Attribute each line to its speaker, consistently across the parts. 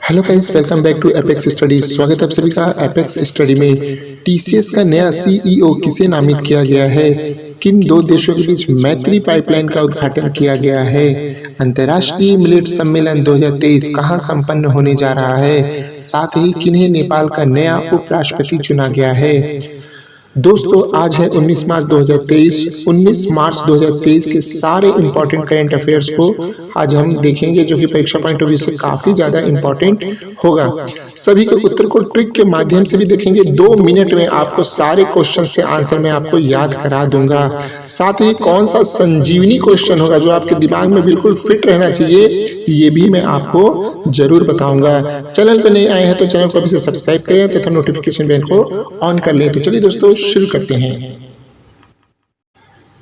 Speaker 1: Hello guys, welcome back to Apex Study. स्वागत है आप सभी का एपेक्स स्टडी में। टीसीएस का नया सीईओ किसे नामित किया गया है? किन दो देशों के बीच मैत्री पाइपलाइन का उद्घाटन किया गया है? अंतर्राष्ट्रीय मिलेट सम्मेलन 2023 कहां संपन्न होने जा रहा है? साथ ही किन्हें नेपाल का नया उपराष्ट्रपति चुना गया है? दोस्तों, आज है 19 मार्च 2023। 19 मार्च 2023 के सारे इंपॉर्टेंट करंट अफेयर्स को आज हम देखेंगे, जो कि परीक्षा पॉइंट ऑफ व्यू से काफी ज्यादा इंपॉर्टेंट होगा। सभी के उत्तर को ट्रिक के माध्यम से भी देखेंगे। 2 मिनट में आपको सारे क्वेश्चंस के आंसर मैं आपको याद करा दूंगा। साथ ही कौन सा संजीवनी क्वेश्चन होगा जो आपके दिमाग में बिल्कुल फिट रहना चाहिए, ये भी मैं आपको जरूर बताऊंगा। चैनल पर नए आए हैं तो चैनल को अभी से सब्सक्राइब करें तथा नोटिफिकेशन बेल को ऑन कर लें। तो चलिए दोस्तों, शुरू करते हैं।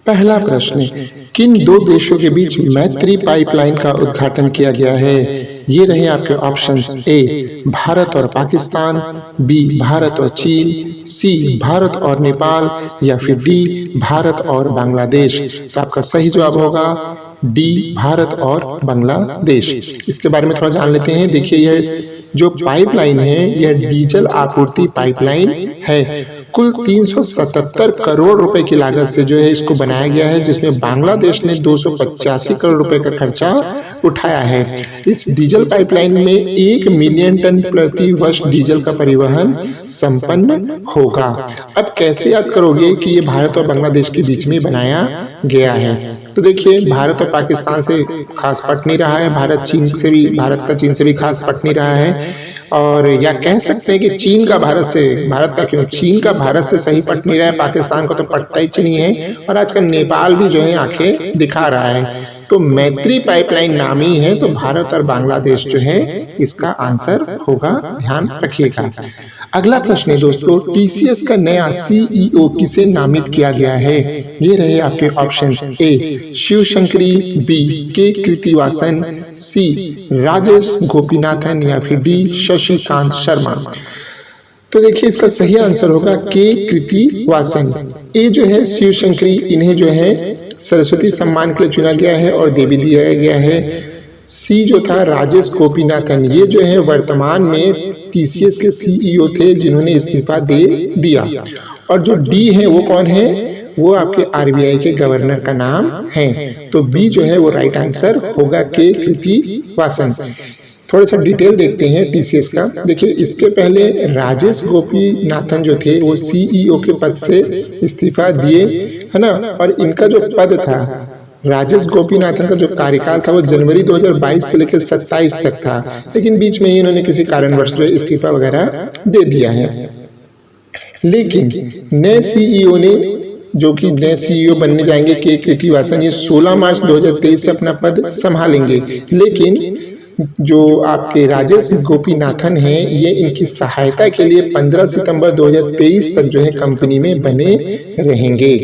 Speaker 1: पहला प्रश्न, किन दो देशों के बीच मैत्री पाइपलाइन का उद्घाटन किया गया है? ये रहे आपके ऑप्शंस। ए भारत और पाकिस्तान, बी भारत और चीन, सी भारत और नेपाल, या फिर डी भारत और बांग्लादेश। तो आपका सही जवाब होगा डी भारत और बांग्लादेश। इसके बारे में थोड़ा जान लेते हैं। देखिए, यह जो पाइपलाइन है यह डीजल आपूर्ति पाइपलाइन है। कुल 377 करोड़ रुपए की लागत से जो है इसको बनाया गया है, जिसमें बांग्लादेश ने 285 करोड़ रुपए का खर्चा उठाया है। इस डीजल पाइपलाइन में 1 मिलियन टन प्रति वर्ष डीजल का परिवहन संपन्न होगा। अब कैसे याद करोगे कि ये भारत और बांग्लादेश के बीच में बनाया गया है? तो देखिए, भारत और पाकिस्तान से खास पट नहीं रहा है, भारत का चीन से भी खास पट नहीं रहा है। और या कह सकते हैं कि चीन का भारत से, भारत का क्यों, चीन का भारत से सही पट नहीं रहा है, पाकिस्तान को तो पटता ही नहीं है। और आजकल नेपाल भी जो है आंखें दिखा रहा है। तो मैत्री पाइपलाइन नाम ही है, तो भारत और बांग्लादेश जो है इसका आंसर होगा, ध्यान रखिएगा। अगला प्रश्न है दोस्तों, टीसीएस का नया सीईओ किसे नामित किया गया है? ये रहे आपके ऑप्शंस। ए शिवशंकरी, बी के कृतिवासन, सी राजेश गोपीनाथन, या फिर डी शशिकांत शर्मा। तो देखिए, इसका सही आंसर होगा के कृतिवासन। ए जो है शिवशंकरी, इन्हें जो है सरस्वती सम्मान के लिए चुना गया है और दे भी दिया गया है। सी जो था राजेश गोपीनाथन, ये जो है वर्तमान में टीसीएस के सीईओ थे जिन्होंने इस्तीफा दे दिया। और जो डी है वो कौन है? वो आपके आरबीआई के गवर्नर का नाम है। तो बी जो है वो राइट आंसर होगा, के कृतिवासन। थोड़ा सा डिटेल देखते हैं टीसीएस का। देखिए, इसके पहले राजेश गोपीनाथन जो थे वो सीईओ के पद से इस्तीफा दिए, है ना। और इनका जो पद था, राजेश गोपीनाथन का जो कार्यकाल था वो जनवरी 2022 से लेकर 27 तक था, लेकिन बीच में ही इन्होंने किसी कारणवश जो इस्तीफा वगैरह दे दिया है। लेकिन नए सीईओ ने, जो कि नए सीईओ बनने जाएंगे के कृतिवासन, ये 16 मार्च 2023 से अपना पद संभालेंगे। लेकिन जो आपके राजेश गोपीनाथन हैं, ये इनकी सहायता के लिए 15 सितंबर 2023 तक जो है कंपनी में बने रहेंगे।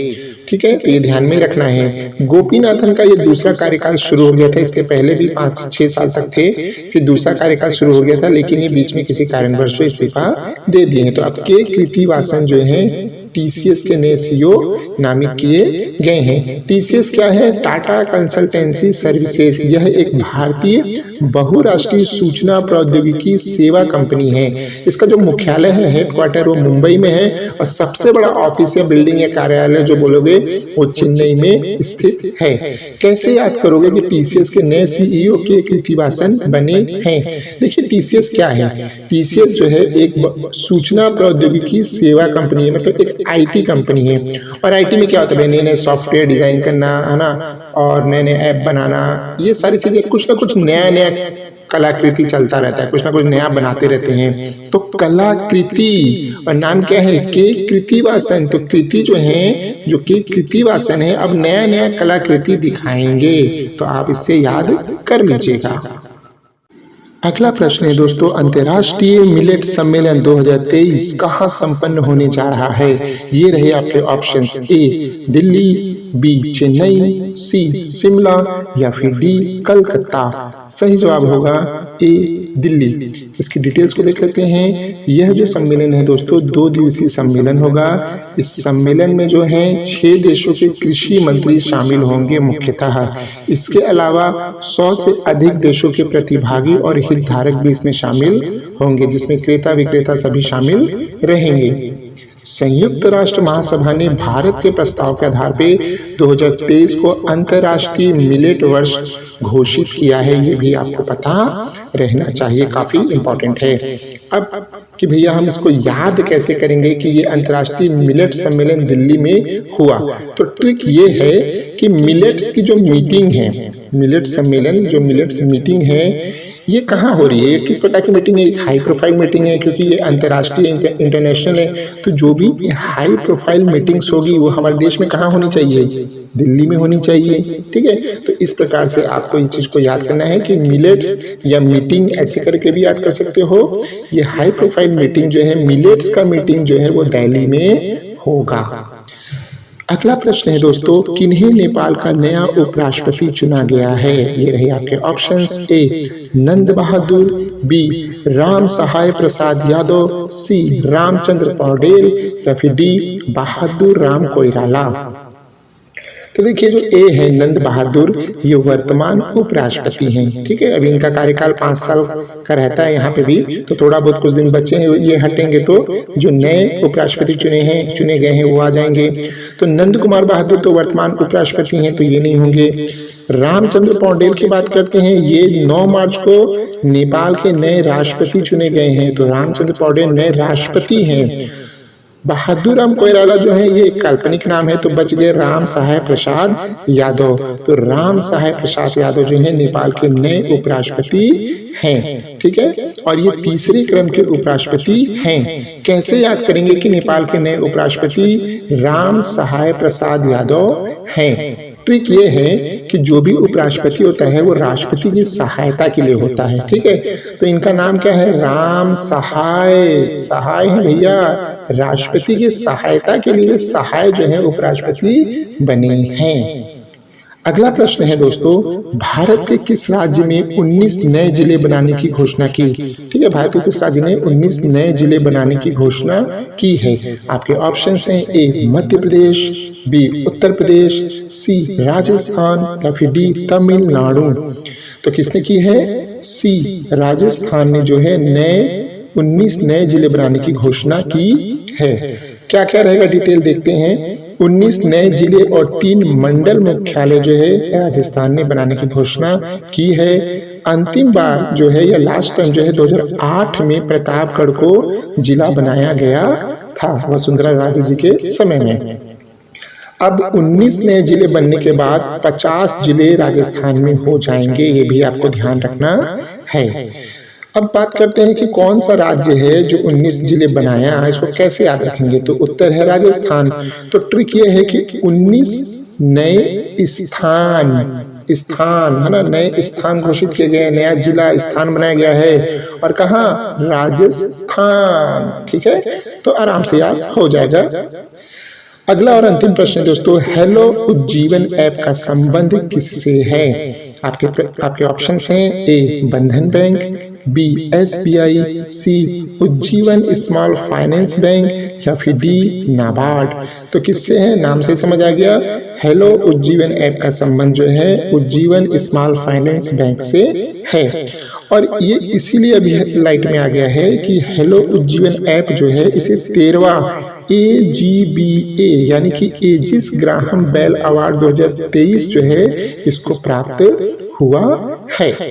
Speaker 1: ठीक है, तो ये ध्यान में रखना है। गोपीनाथन का ये दूसरा कार्यकाल शुरू हो गया था, इसके पहले भी 5-6 साल तक थे, फिर दूसरा कार्यकाल शुरू हो गया था, लेकिन ये बीच में किसी कारणवश इस्तीफा दे दिए हैं। तो अब के कृतिवासन जो है टीसीएस के नए सीईओ नामित किए गए हैं। टीसीएस क्या है? Tata consultancy services. यह एक भारतीय बहुराष्ट्रीय सूचना प्रौद्योगिकी सेवा कंपनी है। इसका जो मुख्यालय है, हेडक्वार्टर, वो मुंबई में है। और सबसे बड़ा ऑफिस या बिल्डिंग या कार्यालय जो बोलोगे वो चेन्नई में स्थित है। कैसे याद करोगे कि टीसीएस के नए सीईओ के कृतिवासन बने हैं? देखिए, टीसीएस क्या है? टीसीएस जो है एक सूचना प्रौद्योगिकी सेवा कंपनी है, मतलब एक आईटी कंपनी है। और आईटी में क्या होता है? नए नए सॉफ्टवेयर डिजाइन करना, है ना, और नए नए ऐप बनाना, ये सारी चीजें, कुछ ना कुछ नया नया कलाकृति चलता रहता है, कुछ ना कुछ नया बनाते रहते हैं। तो कलाकृति, और नाम क्या है? के कृतिवासन। तो कृति जो है, जो के कृतिवासन है, अब नया नया कलाकृति दिखाएंगे। तो आप इससे याद कर लीजिएगा। अगला प्रश्न है दोस्तों, अंतर्राष्ट्रीय मिलेट सम्मेलन 2023 कहाँ संपन्न होने जा रहा है? ये रहे आपके ऑप्शंस। ए दिल्ली, बी चेन्नई, सी शिमला या फिर डी कलकत्ता। सही जवाब होगा ए दिल्ली। इसकी डिटेल्स को देख लेते हैं। यह जो सम्मेलन है दोस्तों 2 दिवसीय सम्मेलन होगा। इस सम्मेलन में जो है 6 देशों के कृषि मंत्री शामिल होंगे मुख्यतः। इसके अलावा 100 से अधिक देशों के प्रतिभागी और हितधारक भी इसमें शामिल होंगे, जिसमें क्रेता विक्रेता सभी शामिल रहेंगे। संयुक्त राष्ट्र महासभा ने भारत के प्रस्ताव के आधार पे 2023 को अंतर्राष्ट्रीय मिलेट वर्ष घोषित किया है। ये भी आपको पता रहना चाहिए, काफी इम्पोर्टेंट है। अब कि भैया हम इसको याद कैसे करेंगे कि ये अंतर्राष्ट्रीय मिलेट सम्मेलन दिल्ली में हुआ, तो ट्रिक ये है कि मिलेट्स की जो मीटिंग है, मिलेट सम्मेलन जो मिलेट्स मीटिंग है, ये कहाँ हो रही है, ये किस प्रकार की मीटिंग है। एक हाई प्रोफाइल मीटिंग है, क्योंकि ये अंतर्राष्ट्रीय इंटरनेशनल है। तो जो भी हाई प्रोफाइल मीटिंग्स होगी वो हमारे देश में कहाँ होनी चाहिए, दिल्ली में होनी चाहिए। ठीक है, तो इस प्रकार से आपको इस चीज को याद करना है कि मिलेट्स या मीटिंग ऐसे करके भी याद कर सकते हो। ये हाई प्रोफाइल मीटिंग जो है, मिलेट्स का मीटिंग जो है वो दिल्ली में होगा। अगला प्रश्न है दोस्तों, किन्हें नेपाल का नया उपराष्ट्रपति चुना गया है। ये रहे आपके ऑप्शंस। ए नंद बहादुर, बी राम सहाय प्रसाद यादव, सी रामचंद्र पौडेल या फिर डी बहादुर राम कोइराला। तो देखिए जो ए है नंद बहादुर, ये वर्तमान उपराष्ट्रपति हैं। ठीक है, अभी इनका कार्यकाल 5 साल का रहता है यहाँ पे भी, तो थोड़ा बहुत कुछ दिन बचे हैं, ये हटेंगे तो जो नए उपराष्ट्रपति चुने गए हैं वो आ जाएंगे। तो नंद कुमार बहादुर तो वर्तमान उपराष्ट्रपति हैं, तो ये नहीं होंगे। रामचंद्र पौडेल की बात करते हैं, ये 9 मार्च को नेपाल के नए राष्ट्रपति चुने गए हैं, तो रामचंद्र पौडेल नए राष्ट्रपति हैं। बहादुर राम कोइराला जो है ये एक काल्पनिक नाम है, तो बच गए राम सहाय प्रसाद यादव। तो राम सहाय प्रसाद यादव जो है नेपाल के नए उपराष्ट्रपति हैं। ठीक है, और ये तीसरे क्रम के उपराष्ट्रपति हैं। कैसे याद करेंगे कि नेपाल के नए उपराष्ट्रपति राम सहाय प्रसाद यादव हैं। ट्रिक ये है कि जो भी उपराष्ट्रपति होता है वो राष्ट्रपति की सहायता के लिए होता है। ठीक है, तो इनका नाम क्या है, राम सहाय। सहाय है भैया, राष्ट्रपति की सहायता के लिए सहाय जो है उपराष्ट्रपति बने हैं। अगला प्रश्न है दोस्तों, भारत के किस राज्य में 19 नए जिले बनाने की घोषणा की। ठीक है, भारत के किस राज्य ने 19 नए जिले बनाने की घोषणा की है। आपके ऑप्शंस हैं। ए मध्य प्रदेश, बी उत्तर प्रदेश, सी राजस्थान या फिर डी तमिलनाडु। तो किसने की है, सी राजस्थान ने जो है 19 नए जिले बनाने की घोषणा की है। क्या क्या रहेगा डिटेल देखते हैं। 19 नए जिले और 3 मंडल मुख्यालय जो है राजस्थान ने बनाने की घोषणा की है। अंतिम बार जो है या लास्ट टाइम जो है 2008 में प्रतापगढ़ को जिला बनाया गया था, वसुंधरा राजे जी के समय में। अब 19 नए जिले बनने के बाद 50 जिले राजस्थान में हो जाएंगे, ये भी आपको ध्यान रखना है। अब बात करते हैं कि कौन सा राज्य है जो 19 जिले बनाया है, इसको कैसे याद रखेंगे। तो उत्तर है राजस्थान। तो ट्रिक ये है कि 19 नए स्थान है ना, नए स्थान घोषित किए गए, नया जिला स्थान बनाया गया है, और कहाँ, राजस्थान। ठीक है, तो आराम से याद हो जाएगा। अगला और अंतिम प्रश्न दोस्तों, हेलो उज्जीवन ऐप का संबंध किससे है। आपके ऑप्शंस हैं। ए बंधन बैंक, बी SBI, सी उज्जीवन स्मॉल फाइनेंस बैंक या फिर डी नाबार्ड। तो किससे है, नाम से समझ आ गया। हेलो उज्जीवन ऐप का संबंध जो है उज्जीवन स्मॉल फाइनेंस बैंक से है, और ये इसीलिए अभी लाइट में आ गया है कि हेलो उज्जीवन ऐप जो है इसे 13वां AGBA यानी कि एजिस ग्राहम बेल अवार्ड 2023 जो है इसको प्राप्त हुआ है।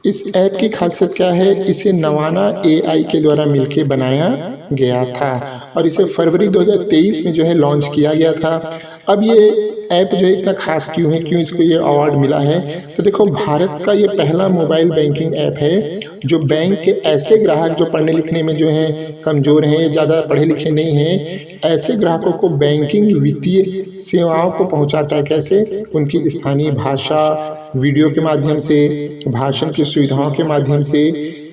Speaker 1: इस ऐप की खासियत क्या है, इसे नवाना AI के द्वारा मिलकर बनाया गया था और इसे फरवरी 2023 में जो है लॉन्च किया गया था। अब ये ऐप जो है इतना खास क्यों है, क्यों इसको ये अवार्ड मिला है, तो देखो भारत का ये पहला मोबाइल बैंकिंग ऐप है जो बैंक के ऐसे ग्राहक जो पढ़ने लिखने में जो है कमज़ोर हैं, ज़्यादा पढ़े लिखे नहीं हैं, ऐसे ग्राहकों को बैंकिंग वित्तीय सेवाओं को पहुंचाता है। कैसे, उनकी स्थानीय भाषा, वीडियो के माध्यम से, भाषण की सुविधाओं के माध्यम से,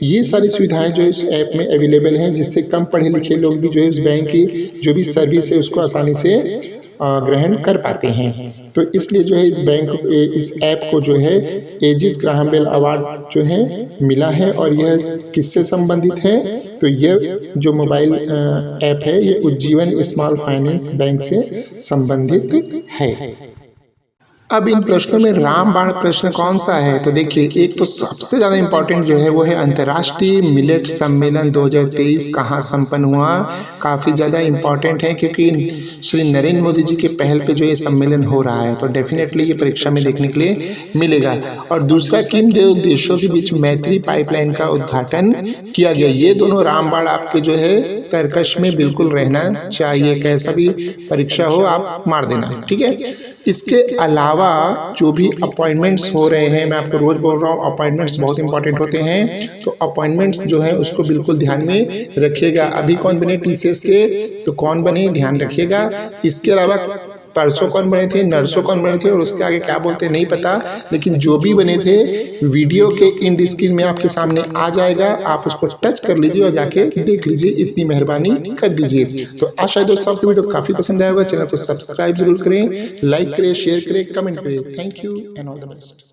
Speaker 1: ये सारी सुविधाएं जो इस ऐप में अवेलेबल हैं, जिससे कम पढ़े लिखे लोग भी जो है इस बैंक की जो भी सर्विस है उसको आसानी से ग्रहण कर पाते हैं। तो इसलिए जो है इस ऐप को जो है एजिस ग्राहम बेल अवार्ड जो है मिला है। और यह किससे संबंधित है? तो यह जो मोबाइल ऐप है ये उज्जीवन स्मॉल फाइनेंस बैंक से संबंधित है। अब इन प्रश्नों में रामबाण प्रश्न कौन सा है? तो देखिए, एक तो सबसे ज़्यादा इम्पोर्टेंट जो है वो है अंतर्राष्ट्रीय मिलेट सम्मेलन 2023 कहाँ संपन्न हुआ। काफ़ी ज़्यादा इम्पोर्टेंट है क्योंकि श्री नरेंद्र मोदी जी के पहल पे जो ये सम्मेलन हो रहा है, तो डेफिनेटली ये परीक्षा में देखने के लिए मिलेगा। और दूसरा, किन दो देशों के बीच मैत्री पाइपलाइन का उद्घाटन किया गया। ये दोनों रामबाण आपके जो है तर्कश में बिल्कुल रहना चाहिए, कैसा भी परीक्षा हो आप मार देना, ठीक है। इसके अलावा जो भी अपॉइंटमेंट्स हो रहे हैं, मैं आपको रोज बोल रहा हूँ अपॉइंटमेंट्स बहुत इंपॉर्टेंट होते हैं, तो अपॉइंटमेंट्स जो है उसको बिल्कुल ध्यान में रखिएगा। अभी कौन बने टीसीएस के, तो कौन बने ध्यान रखिएगा। इसके अलावा परसों कौन बने थे, नर्सों कौन बने थे, और उसके आगे क्या बोलते हैं नहीं पता, लेकिन जो भी बने थे वीडियो के एंड स्क्रीन में आपके सामने आ जाएगा, आप उसको टच कर लीजिए और जाके देख लीजिए, इतनी मेहरबानी कर दीजिए। तो आशा है दोस्तों आपको वीडियो काफी पसंद आया होगा। चैनल को सब्सक्राइब जरूर करें, लाइक करें, शेयर करें, कमेंट करें। Thank you and all the best.